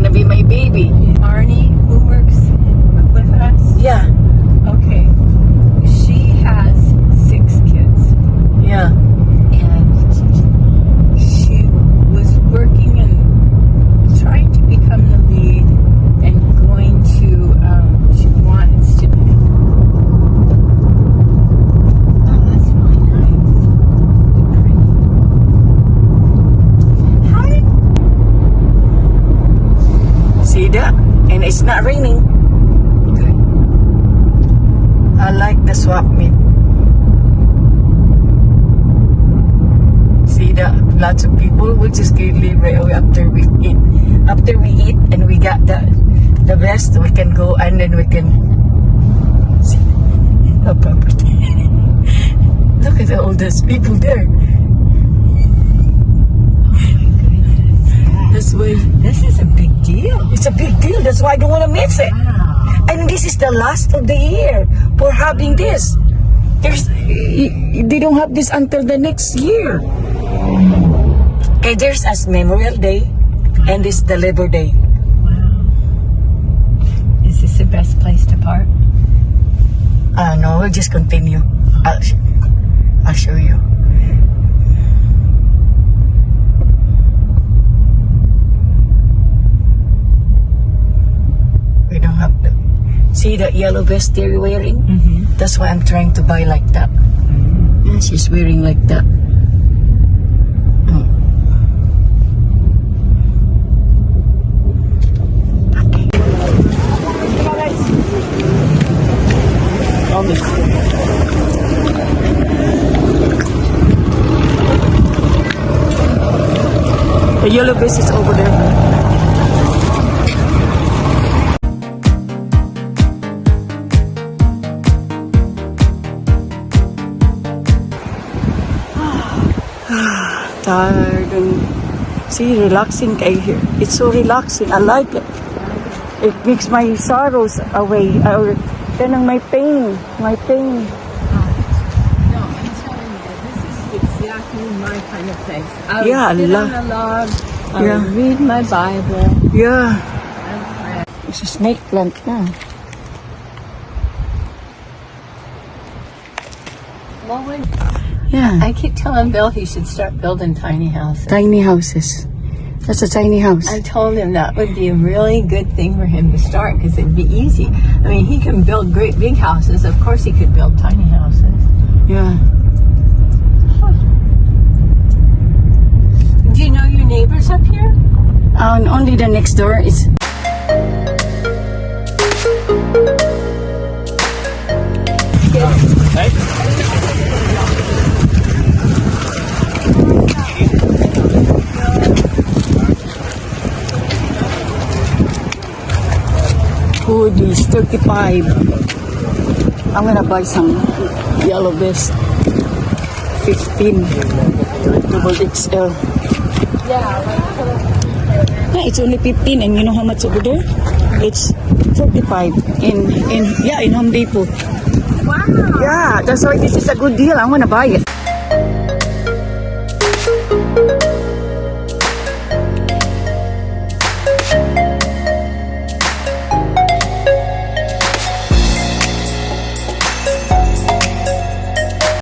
gonna be my baby. Arnie, who works with us? Yeah. Okay. She has 6 kids. Yeah. And she was working and trying to become the lead and going to, she wants to. Oh, that's really nice. Hi. See that? And it's not raining. Good. I like the swap meet. See that? Lots of people will just leave right away after we eat. After we eat and we got the best, we can go and then we can see the property. Look at all those people there. That's why This is a big deal. it's a big deal. That's why I don't want to miss it. Wow. And this is the last of the year for having this. They don't have this until the next year. Okay, there's as Memorial Day and this the Labor Day. Wow. Is this the best place to park? No, we'll just continue. I'll show you. We don't have to. See that yellow vest they're wearing? Mm-hmm. That's why I'm trying to buy like that. Yeah, she's wearing like that. Okay. The yellow vest is over there. Tired and see, relaxing kayo here. It's so relaxing. I like it. It makes my sorrows away. Or kanang my pain. My pain. No, I'm telling you, this is exactly my kind of place. I would Yeah, sit love- on a log, I Yeah. would read my Bible. Yeah. And It's a snake plant na. well, when Yeah. I keep telling Bill he should start building tiny houses. Tiny houses. That's a tiny house. I told him that would be a really good thing for him to start because it'd be easy. I mean, he can build great big houses. Of course, he could build tiny houses. Yeah. Do you know your neighbors up here? And only the next door is. Hoodies, 35. I'm gonna buy some yellow vest. 15. Double XL. Yeah, it's only 15 and you know how much over there? It's 45 in Home Depot. Wow. Yeah, that's why this is a good deal. I'm gonna buy it.